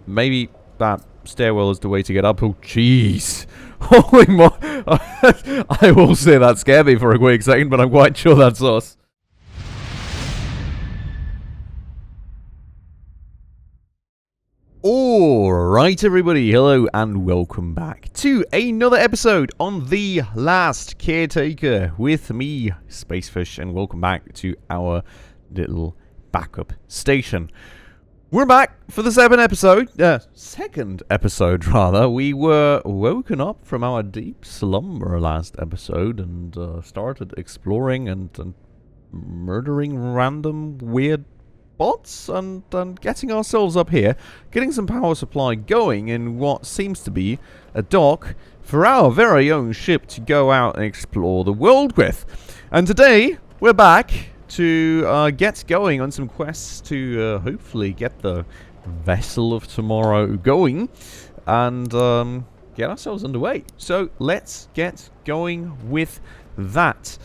Maybe that stairwell is the way to get up. Oh, jeez. Holy mo... I will say that scared me for a quick second, but I'm quite sure that's us. Alright everybody, hello and welcome back to another episode on The Last Caretaker with me, Spacefish, and welcome back to our little backup station. We're back for the second episode rather. We were woken up from our deep slumber last episode and started exploring and murdering random weird bots and getting ourselves up here, getting some power supply going in what seems to be a dock for our very own ship to go out and explore the world with. And today we're back to get going on some quests to hopefully get the vessel of tomorrow going and get ourselves underway. So let's get going with that.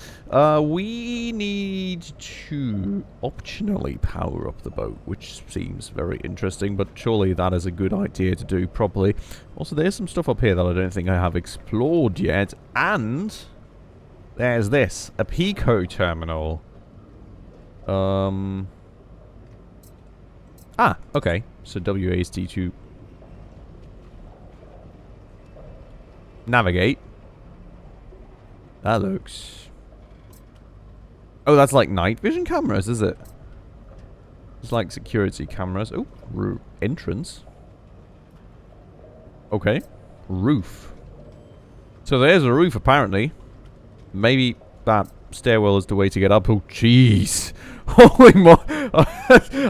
We need to optionally power up the boat, which seems very interesting, but surely that is a good idea to do properly. Also, there's some stuff up here that I don't think I have explored yet, and there's this, a Peco terminal. Okay, so WASD to navigate. That looks... Oh, that's like night vision cameras, is it? It's like security cameras. Oh, entrance. Okay. Roof. So there's a roof, apparently. Maybe that stairwell is the way to get up. Oh, jeez. Holy mo...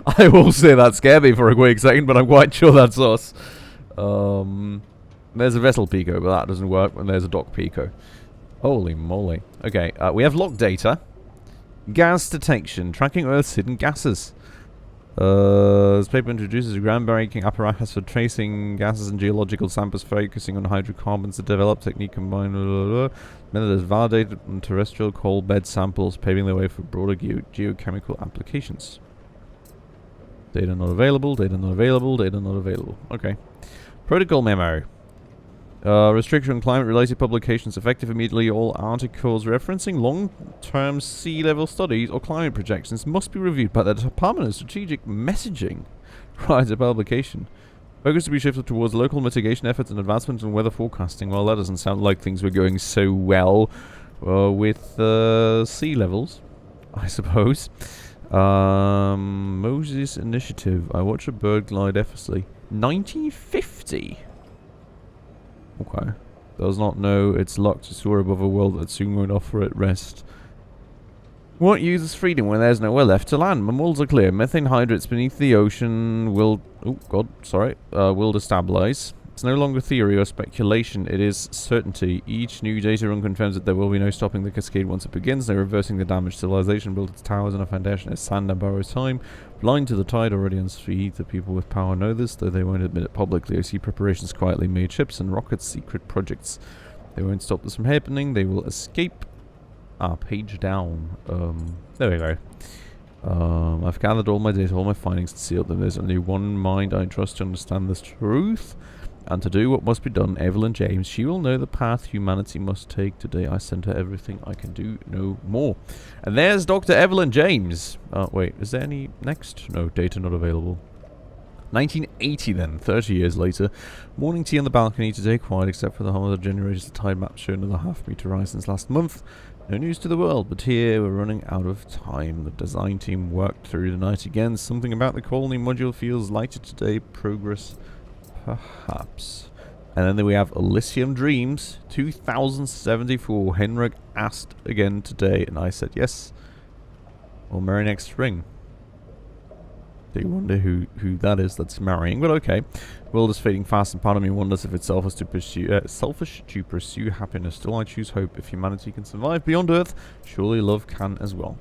I will say that scared me for a quick second, but I'm quite sure that's us. There's a vessel Peco, but that doesn't work when there's a dock Peco. Holy moly. Okay, we have log data. Gas detection. Tracking Earth's hidden gases. This paper introduces a groundbreaking apparatus for tracing gases and geological samples, focusing on hydrocarbons. The developed technique combined method is validated on terrestrial coal bed samples, paving the way for broader geochemical applications. Data not available, data not available, data not available. Okay. Protocol memo. Restriction on climate-related publications effective immediately. All articles referencing long-term sea level studies or climate projections must be reviewed by the Department of Strategic Messaging prior to publication. Focus to be shifted towards local mitigation efforts and advancements in weather forecasting. Well, that doesn't sound like things were going so well with sea levels, I suppose. Moses Initiative. I watch a bird glide effortlessly. 1950. Okay. Does not know its luck to soar above a world that soon won't offer it rest. What uses freedom when there's nowhere left to land? My models are clear. Methane hydrates beneath the ocean will... Oh, God. Sorry. Will destabilize. It's no longer theory or speculation. It is certainty. Each new data run confirms that there will be no stopping the cascade once it begins. No reversing the damage. Civilization built its towers on a foundation as sand and borrows time. Blind to the tide, already on speed. The people with power know this, though they won't admit it publicly. I see preparations quietly made. Ships and rockets, secret projects. They won't stop this from happening. They will escape. Page down. There we go. I've gathered all my data, all my findings, and sealed them. There's only one mind I trust to understand this truth. And to do what must be done, Evelyn James. She will know the path humanity must take. Today I send her everything I can do, no more. And there's Dr. Evelyn James. Wait, is there any next? No, data not available. 1980 then, 30 years later. Morning tea on the balcony today, quiet except for the hum of the generators. The tide map show another half-meter rise since last month. No news to the world, but here we're running out of time. The design team worked through the night again. Something about the colony module feels lighter today. Progress... perhaps. And then we have Elysium Dreams 2074. Henrik asked again today, and I said yes. Well, marry next spring. Do you wonder who that is that's marrying? But okay. World is fading fast, and part of me wonders if it's selfish to pursue happiness. Still, I choose hope. If humanity can survive beyond Earth, surely love can as well.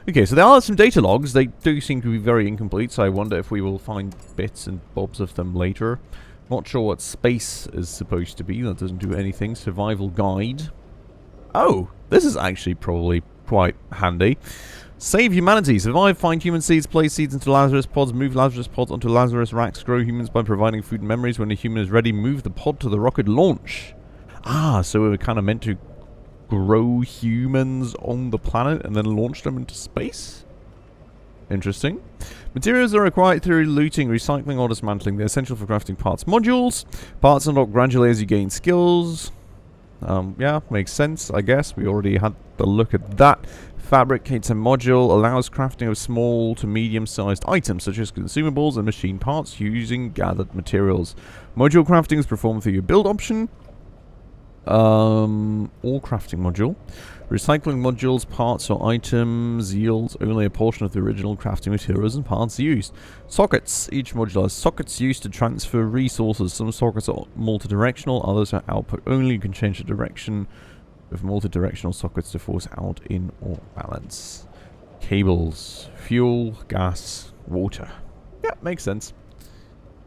Okay, so there are some data logs. They do seem to be very incomplete, so I wonder if we will find bits and bobs of them later. Not sure what space is supposed to be. That doesn't do anything. Survival guide. Oh, this is actually probably quite handy. Save humanity. Survive. Find human seeds. Place seeds into Lazarus pods. Move Lazarus pods onto Lazarus racks. Grow humans by providing food and memories. When a human is ready, move the pod to the rocket launch. Ah, so we were kind of meant to grow humans on the planet and then launch them into space? Interesting. Materials are acquired through looting, recycling, or dismantling. They're essential for crafting parts modules. Parts unlock gradually as you gain skills. Yeah, makes sense, I guess. We already had a look at that. Fabricates a module, allows crafting of small to medium-sized items such as consumables and machine parts using gathered materials. Module crafting is performed through your build option. All crafting module. Recycling modules, parts or items yields only a portion of the original crafting materials and parts used. Sockets. Each module has sockets used to transfer resources. Some sockets are multi-directional, others are output only. You can change the direction with multi-directional sockets to force out, in, or balance. Cables. Fuel, gas, water. Yeah, makes sense.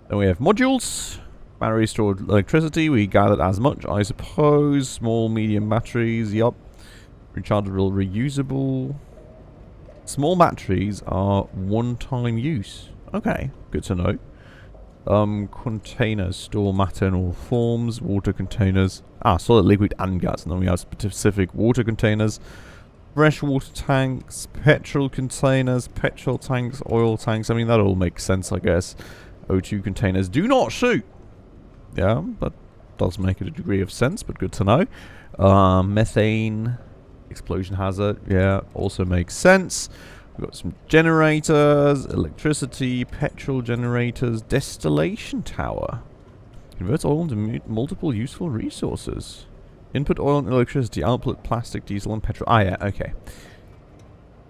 Then we have modules. Battery stored electricity. We gathered as much, I suppose. Small, medium batteries. Yup. Rechargeable, reusable. Small batteries are one-time use. Okay, good to know. Containers store matter in all forms. Water containers. Solid, liquid, and gas. And then we have specific water containers. Freshwater tanks. Petrol containers. Petrol tanks. Oil tanks. I mean, that all makes sense, I guess. O2 containers. Do not shoot! Yeah, that does make a degree of sense, but good to know. Methane. Explosion hazard. Yeah, also makes sense. We've got some generators, electricity, petrol generators, distillation tower. Converts oil into multiple useful resources. Input oil and electricity, output plastic, diesel, and petrol. Yeah, okay.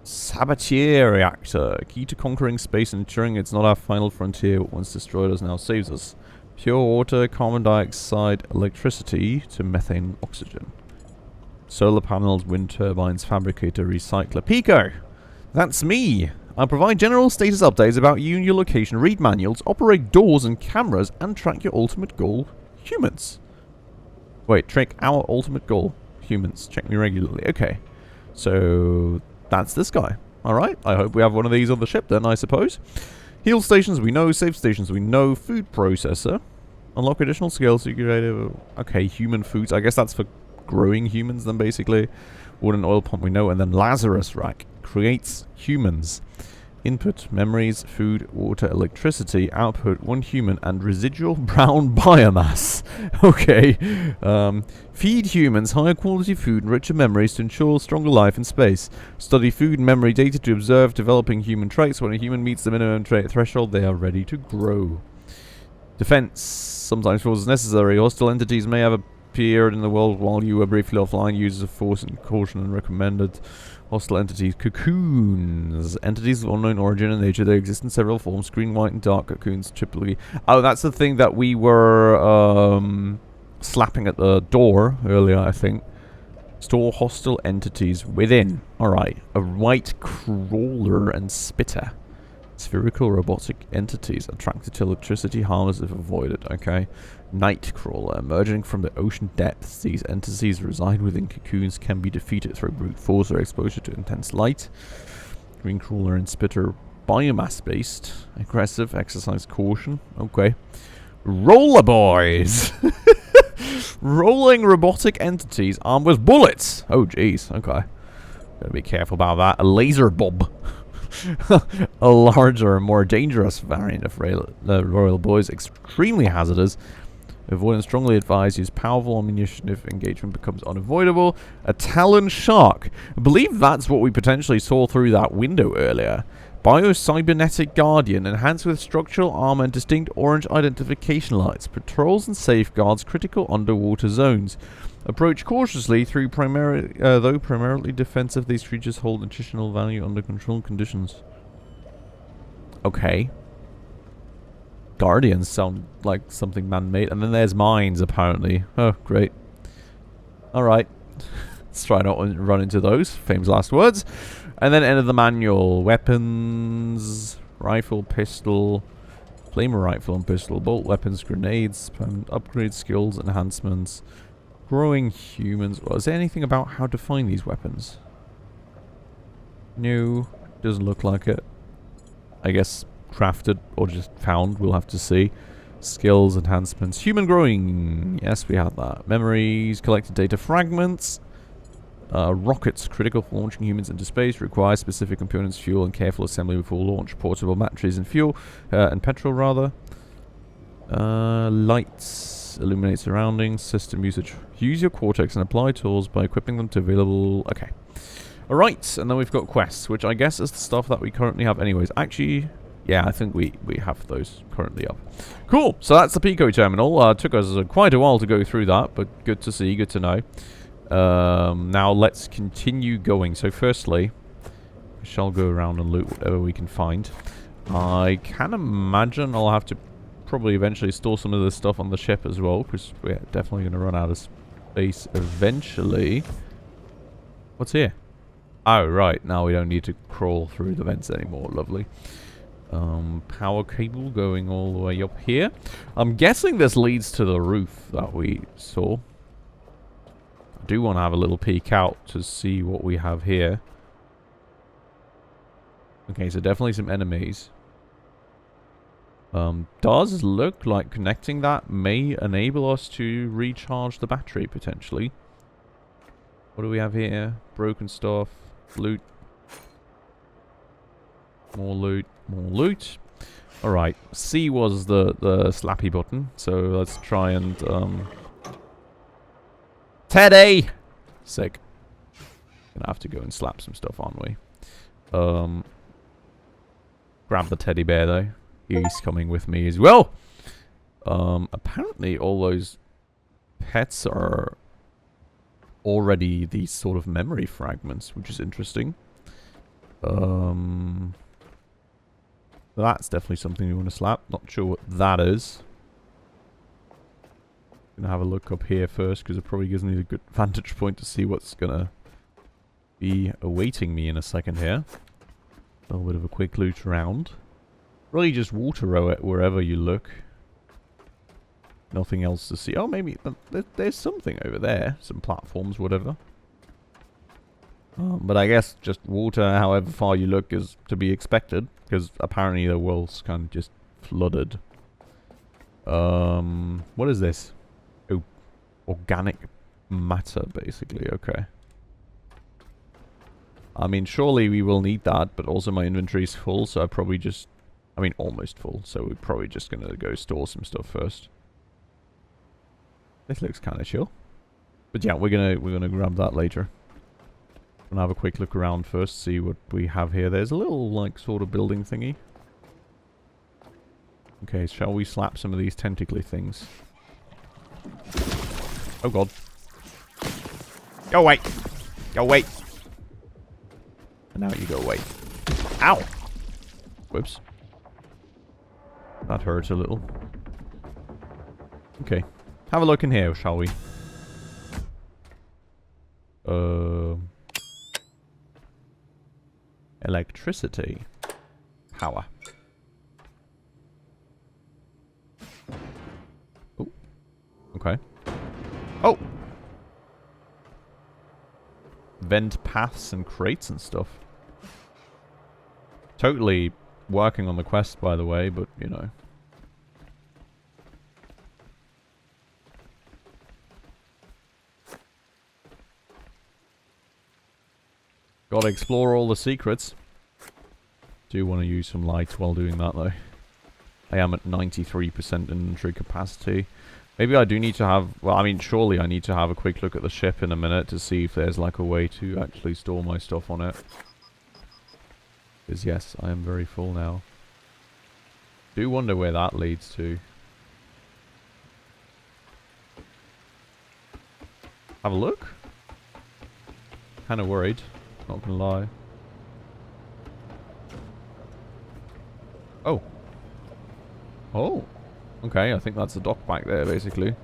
Sabatier reactor. Key to conquering space and ensuring it's not our final frontier, but once destroyed us now saves us. Pure water, carbon dioxide, electricity to methane and oxygen. Solar panels, wind turbines, fabricator, recycler. Peco! That's me! I provide general status updates about you and your location, read manuals, operate doors and cameras, and track your ultimate goal, humans. Wait, track our ultimate goal, humans. Check me regularly. Okay. So, that's this guy. Alright, I hope we have one of these on the ship then, I suppose. Heal stations we know, save stations we know, food processor. Unlock additional skills, okay, human foods. I guess that's for growing humans then, basically. Water and oil pump we know, and then Lazarus rack creates humans. Input memories, food, water, electricity. Output 1 human and residual brown biomass. Okay. Feed humans higher quality food and richer memories to ensure stronger life in space. Study food and memory data to observe developing human traits. When a human meets the minimum trait threshold, they are ready to grow. Defense. Sometimes force is necessary. Hostile entities may have appeared in the world while you were briefly offline. Users of force and caution and recommended. Hostile entities. Cocoons. Entities of unknown origin and nature. They exist in several forms. Green, white, and dark cocoons typically. Oh, that's the thing that we were slapping at the door earlier, I think. Store hostile entities within. Alright. A white crawler and spitter. Spherical robotic entities attracted to electricity, harmless if avoided. Okay. Nightcrawler. Emerging from the ocean depths, these entities reside within cocoons, can be defeated through brute force or exposure to intense light. Green crawler and spitter. Biomass based. Aggressive. Exercise caution. Okay. Roller boys! Rolling robotic entities armed with bullets. Oh jeez. Okay. Gotta be careful about that. A laser bob. A larger and more dangerous variant of Royal Boys, extremely hazardous. Avoidance strongly advised. Use powerful ammunition if engagement becomes unavoidable. A Talon Shark. I believe that's what we potentially saw through that window earlier. Bio-cybernetic Guardian, enhanced with structural armor and distinct orange identification lights. Patrols and safeguards critical underwater zones. Approach cautiously though primarily defensive. These creatures hold nutritional value under controlled conditions. Okay. Guardians sound like something man-made. And then there's mines, apparently. Oh, great. Alright. Let's try not to run into those. Famous last words. And then enter the manual. Weapons. Rifle, pistol. Flamer rifle and pistol. Bolt weapons, grenades. Upgrade skills, enhancements. Growing humans. Well, is there anything about how to find these weapons? No, doesn't look like it. I guess crafted or just found, we'll have to see. Skills, enhancements, human growing. Yes, we have that. Memories, collected data fragments. Rockets, critical for launching humans into space, require specific components, fuel, and careful assembly before launch. Portable batteries and fuel, and petrol rather. Lights, illuminate surroundings, system usage. Use your cortex and apply tools by equipping them to available... Okay. Alright, and then we've got quests, which I guess is the stuff that we currently have anyways. Actually, yeah, I think we have those currently up. Cool, so that's the Peco terminal. Took us quite a while to go through that, but good to see, good to know. Now let's continue going. So firstly, we shall go around and loot whatever we can find. I can imagine I'll have to probably eventually store some of this stuff on the ship as well, because we're definitely going to run out of space eventually. What's here? Oh, right. Now we don't need to crawl through the vents anymore. Lovely. Power cable going all the way up here. I'm guessing this leads to the roof that we saw. I do want to have a little peek out to see what we have here. Okay, so definitely some enemies. Does look like connecting that may enable us to recharge the battery, potentially. What do we have here? Broken stuff. Loot. More loot. More loot. Alright. C was the slappy button. So let's try and... Teddy! Sick. Gonna have to go and slap some stuff, aren't we? Grab the teddy bear, though. He's coming with me as well. Apparently all those pets are already these sort of memory fragments, which is interesting. That's definitely something we want to slap. Not sure what that is. Gonna have a look up here first, because it probably gives me a good vantage point to see what's gonna be awaiting me in a second here. A little bit of a quick loot around. Really just water row it wherever you look. Nothing else to see. Oh, maybe there's something over there. Some platforms, whatever. But I guess just water however far you look is to be expected. Because apparently the world's kind of just flooded. What is this? Oh, organic matter, basically. Okay. I mean, surely we will need that. But also my inventory's full, so I probably just... I mean, almost full. So we're probably just going to go store some stuff first. This looks kind of chill. But yeah, we're gonna grab that later. Gonna have a quick look around first, see what we have here. There's a little, like, sort of building thingy. Okay, shall we slap some of these tentacly things? Oh god. Go away! Go away! And now you go away. Ow! Whoops. That hurts a little. Okay. Have a look in here, shall we? Electricity. Power. Oh. Okay. Oh! Vent paths and crates and stuff. Totally working on the quest, by the way, but, you know. Gotta explore all the secrets. Do want to use some lights while doing that, though. I am at 93% inventory capacity. Maybe I do need to have... Well, I mean, surely I need to have a quick look at the ship in a minute to see if there's, like, a way to actually store my stuff on it. Because, yes, I am very full now. Do wonder where that leads to. Have a look? Kind of worried. Not gonna lie. Oh. Oh. Okay, I think that's the dock back there, basically.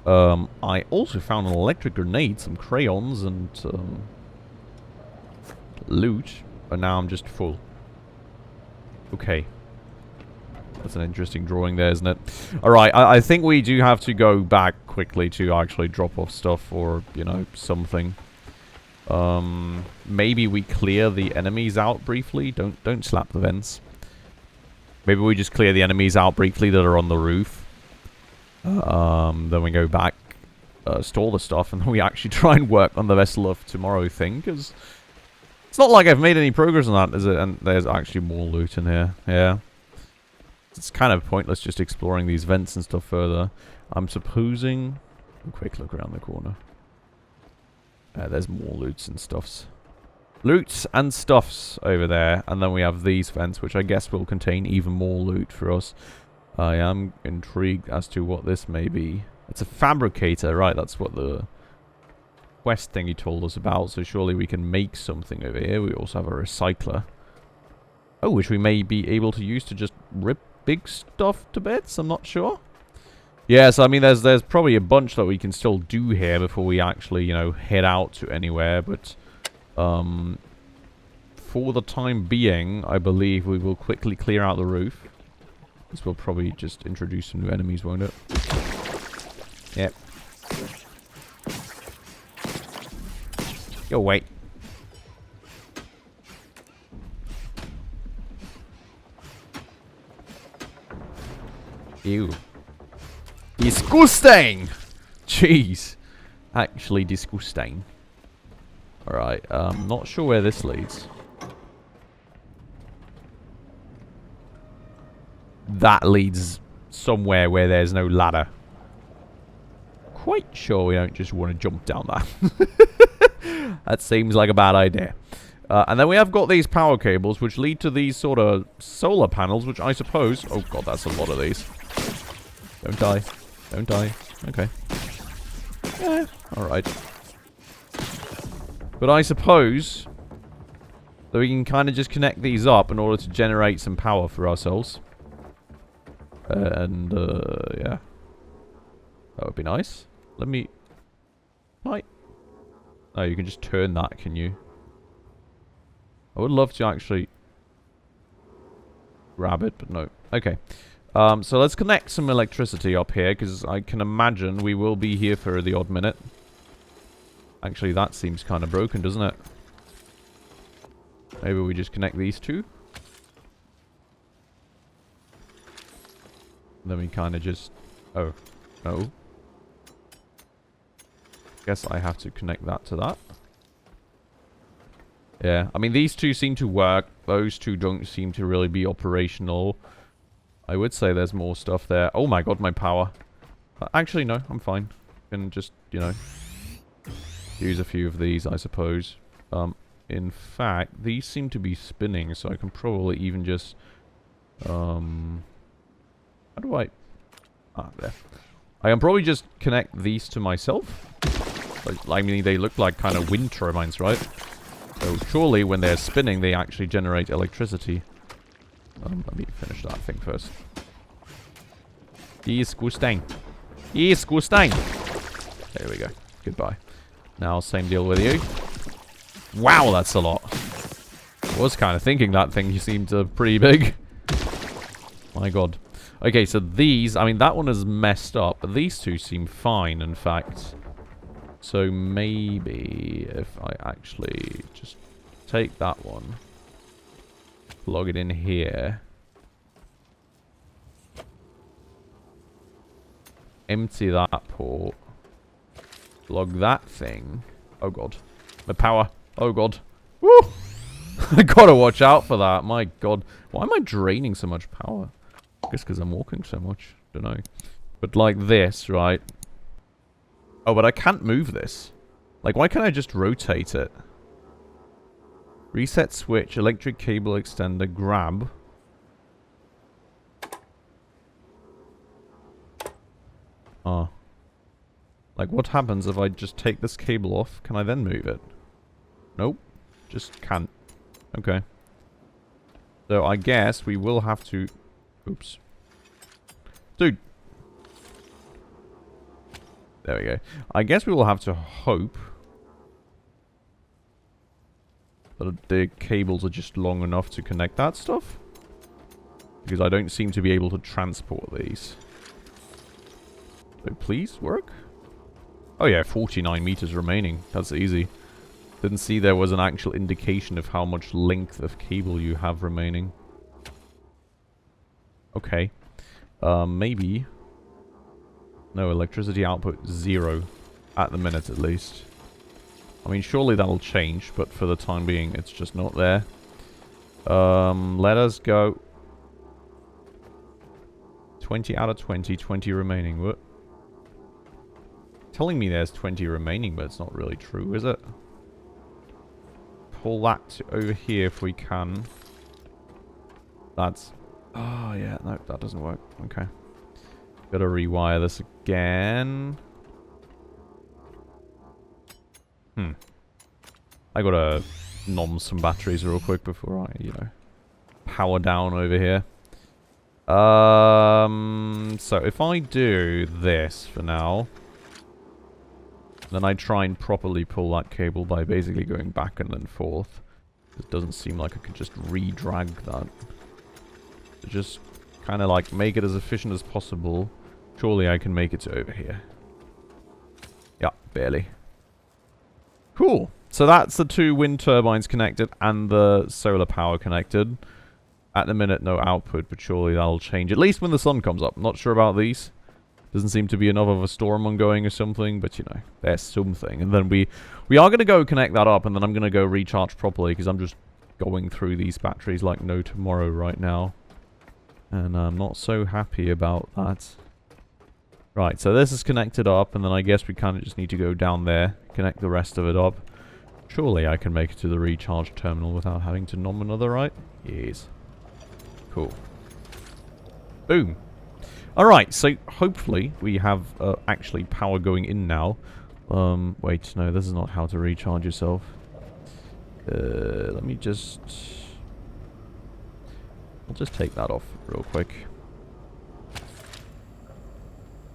I also found an electric grenade, some crayons, and loot. But now I'm just full. Okay. That's an interesting drawing there, isn't it? Alright, I think we do have to go back quickly to actually drop off stuff or, you know, something. Maybe we clear the enemies out briefly. Don't slap the vents. Maybe we just clear the enemies out briefly that are on the roof. Then we go back, store the stuff, and then we actually try and work on the Vessel of Tomorrow thing, because it's not like I've made any progress on that, is it? And there's actually more loot in here. Yeah. It's kind of pointless just exploring these vents and stuff further. I'm supposing... A quick look around the corner. There's more loots and stuffs. Loots and stuffs over there. And then we have these vents, which I guess will contain even more loot for us. I am intrigued as to what this may be. It's a fabricator, right? That's what the quest thing he told us about. So surely we can make something over here. We also have a recycler. Oh, which we may be able to use to just rip big stuff to bits. I'm not sure. Yeah, so I mean, there's probably a bunch that we can still do here before we actually, you know, head out to anywhere. But for the time being, I believe we will quickly clear out the roof. This will probably just introduce some new enemies, won't it? Yep. Go away. Ew. Disgusting! Jeez. Actually disgusting. Alright, not sure where this leads. That leads somewhere where there's no ladder. Quite sure we don't just want to jump down that. That seems like a bad idea. And then we have got these power cables, which lead to these sort of solar panels, which I suppose... Oh god, that's a lot of these. Don't die. Don't die. Okay. Yeah, alright. But I suppose that we can kind of just connect these up in order to generate some power for ourselves. Yeah. That would be nice. Let me... Right. Oh, you can just turn that, can you? I would love to actually grab it, but no. Okay. So let's connect some electricity up here, because I can imagine we will be here for the odd minute. Actually, that seems kind of broken, doesn't it? Maybe we just connect these two. Then we kind of just... Oh. No. Guess I have to connect that to that. Yeah. I mean, these two seem to work. Those two don't seem to really be operational. I would say there's more stuff there. Oh my god, my power. Actually, no. I'm fine. Can just, you know... use a few of these, I suppose. In fact, these seem to be spinning, so I can probably even just... How do I... Ah, there. I can probably just connect these to myself. I mean, they look like kind of wind turbines, right? So surely when they're spinning, they actually generate electricity. Let me finish that thing first. Disgusting. Disgusting. There we go. Goodbye. Now, same deal with you. Wow, that's a lot. I was kind of thinking that thing seemed pretty big. My god. Okay, so these... I mean, that one is messed up, but these two seem fine, in fact. So maybe if I actually just take that one, plug it in here, empty that port, plug that thing. Oh god. My power. Oh god. Woo! I gotta watch out for that. My god. Why am I draining so much power? I guess because I'm walking so much. Don't know. But like this, right? Oh, but I can't move this. Like, why can't I just rotate it? Reset switch, electric cable extender, grab. Ah. Like, what happens if I just take this cable off? Can I then move it? Nope. Just can't. Okay. So, I guess we will have to... Oops. Dude. There we go. I guess we will have to hope that the cables are just long enough to connect that stuff. Because I don't seem to be able to transport these. So please, work. Oh yeah, 49 meters remaining. That's easy. Didn't see there was an actual indication of how much length of cable you have remaining. Okay. Maybe. No, electricity output 0. At the minute, at least. I mean, surely that'll change, but for the time being, it's just not there. Let us go. 20 out of 20, 20 remaining. What? Telling me there's 20 remaining, but it's not really true, is it? Pull that over here if we can. That's... Oh, yeah, no, that doesn't work. Okay. Gotta rewire this again. I gotta nom some batteries real quick before I, you know, power down over here. So if I do this for now, then I try and properly pull that cable by basically going back and then forth. It doesn't seem like I could just re-drag that. So just kind of like make it as efficient as possible. Surely I can make it to over here. Yeah, barely. Cool. So that's the 2 wind turbines connected and the solar power connected. At the minute, no output, but surely that'll change. At least when the sun comes up. Not sure about these. Doesn't seem to be enough of a storm ongoing or something, but you know, there's something. And then we are going to go connect that up, and then I'm going to go recharge properly, because I'm just going through these batteries like no tomorrow right now. And I'm not so happy about that. Right, so this is connected up, and then I guess we kind of just need to go down there, connect the rest of it up. Surely I can make it to the recharge terminal without having to nom another, right? Yes. Cool. Boom. Alright, so hopefully we have actually power going in now. Wait, no, this is not how to recharge yourself. Let me just... I'll just take that off real quick.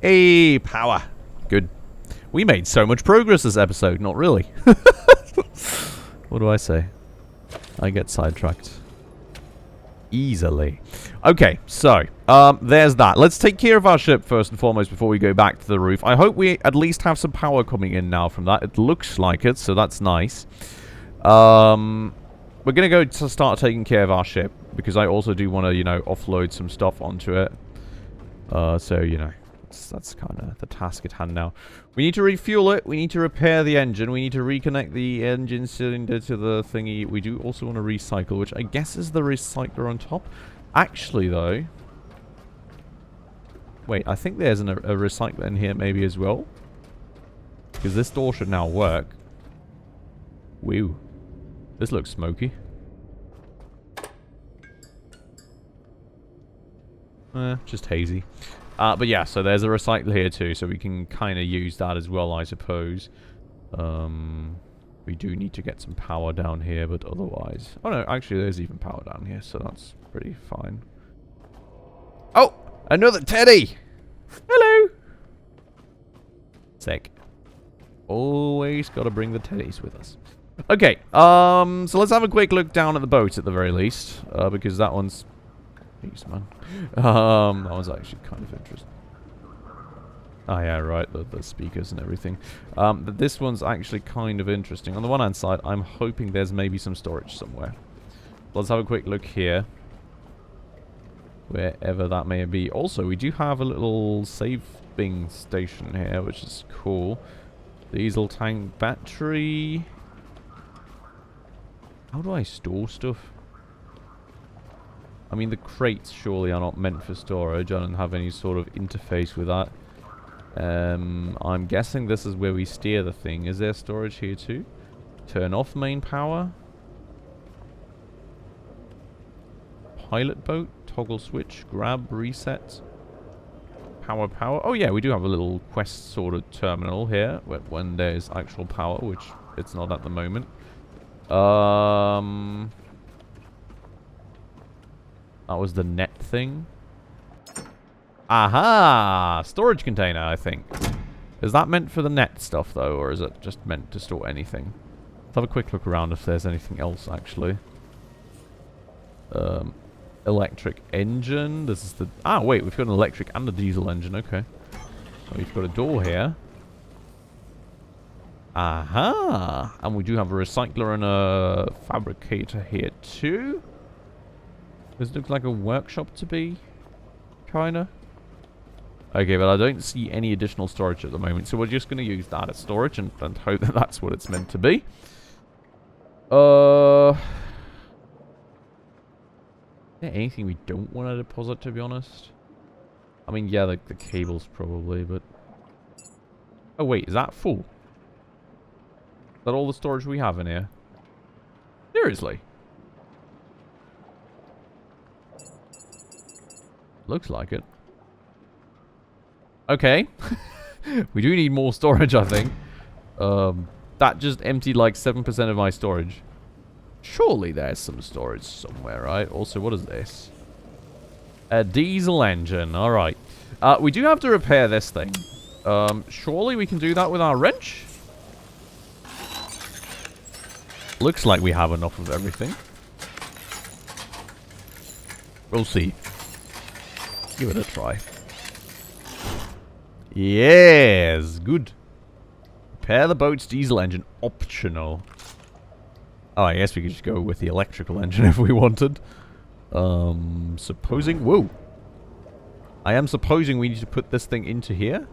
Hey, power. Good. We made so much progress this episode. Not really. What do I say? I get sidetracked. Easily. Okay, so, there's that. Let's take care of our ship first and foremost before we go back to the roof. I hope we at least have some power coming in now from that. It looks like it, so that's nice. We're going to go to start taking care of our ship, because I also do want to, you know, offload some stuff onto it. So, you know, that's kind of the task at hand now. We need to refuel it. We need to repair the engine. We need to reconnect the engine cylinder to the thingy. We do also want to recycle, which I guess is the recycler on top. Actually, though... Wait, I think there's a recycler in here maybe as well. Because this door should now work. Woo. This looks smoky. Just hazy. But yeah, so there's a recycler here too, so we can kind of use that as well, I suppose. We do need to get some power down here, but otherwise... Oh no, actually there's even power down here, so that's pretty fine. Oh! Another teddy! Hello! Sick. Always gotta bring the teddies with us. Okay, so let's have a quick look down at the boat at the very least, because that one's... Jeez, man. That one's actually kind of interesting. Oh yeah, right, the speakers and everything. But this one's actually kind of interesting. On the one hand side, I'm hoping there's maybe some storage somewhere. Let's have a quick look here. Wherever that may be. Also, we do have a little saving station here, which is cool. Diesel tank battery. How do I store stuff? I mean, the crates surely are not meant for storage. I don't have any sort of interface with that. I'm guessing this is where we steer the thing. Is there storage here too? Turn off main power. Pilot boat. Toggle switch. Grab. Reset. Power. Oh yeah, we do have a little quest sort of terminal here. When there's actual power, which it's not at the moment. That was the net thing. Aha! Storage container, I think. Is that meant for the net stuff, though, or is it just meant to store anything? Let's have a quick look around if there's anything else, actually. Electric engine. This is the... Ah, wait, we've got an electric and a diesel engine, okay. So we've got a door here. Aha! And we do have a recycler and a fabricator here too. This looks like a workshop to be, kinda. Okay, but I don't see any additional storage at the moment, so we're just going to use that as storage and hope that that's what it's meant to be. Is there anything we don't want to deposit, to be honest? I mean, yeah, the cables probably, but... Oh, wait, is that full? Is that all the storage we have in here? Seriously? Looks like it. Okay. We do need more storage, I think. That just emptied like 7% of my storage. Surely there's some storage somewhere, right? Also, what is this? A diesel engine. Alright. We do have to repair this thing. Surely we can do that with our wrench? Looks like we have enough of everything. We'll see. Give it a try. Yes, good. Repair the boat's diesel engine. Optional. Oh, I guess we could just go with the electrical engine if we wanted. Supposing... Whoa. I am supposing we need to put this thing into here.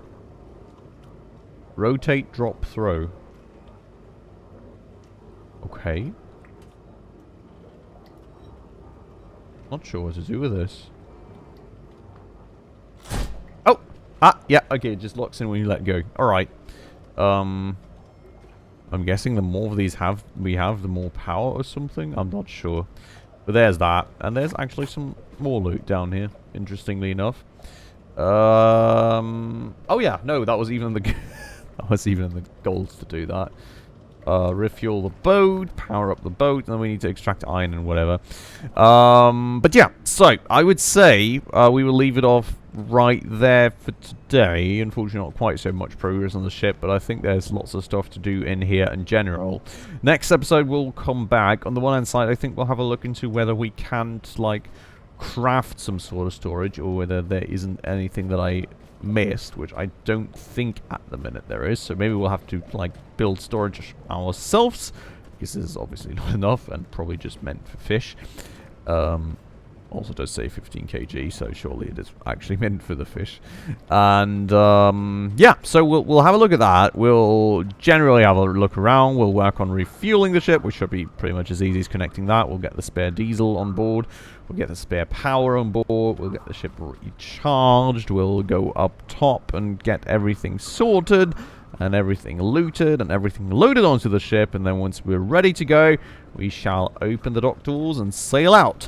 Rotate, drop, throw. Okay. Not sure what to do with this. Oh! Ah, yeah, okay, it just locks in when you let go. Alright. I'm guessing the more of these we have, the more power or something? I'm not sure. But there's that. And there's actually some more loot down here, interestingly enough. Oh yeah, no, that was even in the... that was even in the goals to do that. Refuel the boat, power up the boat, and then we need to extract iron and whatever. But yeah, so I would say we will leave it off right there for today. Unfortunately, not quite so much progress on the ship, but I think there's lots of stuff to do in here in general. Next episode, we'll come back. On the one hand side, I think we'll have a look into whether we can't, like, craft some sort of storage, or whether there isn't anything that I missed, which I don't think at the minute there is. So maybe we'll have to, like, build storage ourselves, because this is obviously not enough and probably just meant for fish. Also does say 15 kg, so surely it is actually meant for the fish. And yeah, so we'll have a look at that. We'll generally have a look around. We'll work on refueling the ship, which should be pretty much as easy as connecting that. We'll get the spare diesel on board. We'll get the spare power on board. We'll get the ship recharged. We'll go up top and get everything sorted and everything looted and everything loaded onto the ship. And then once we're ready to go, we shall open the dock doors and sail out.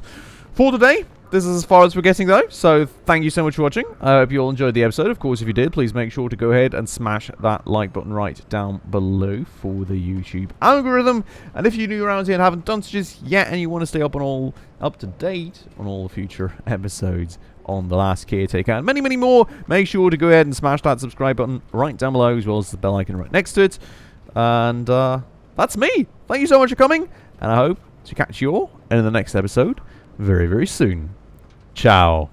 For today, this is as far as we're getting though, so thank you so much for watching. I hope you all enjoyed the episode. Of course, if you did, please make sure to go ahead and smash that like button right down below for the YouTube algorithm. And if you're new around here and haven't done so just yet, and you want to stay up to date on all the future episodes on The Last Caretaker and many, many more, make sure to go ahead and smash that subscribe button right down below, as well as the bell icon right next to it. And that's me. Thank you so much for coming, and I hope to catch you all in the next episode very, very soon. Ciao.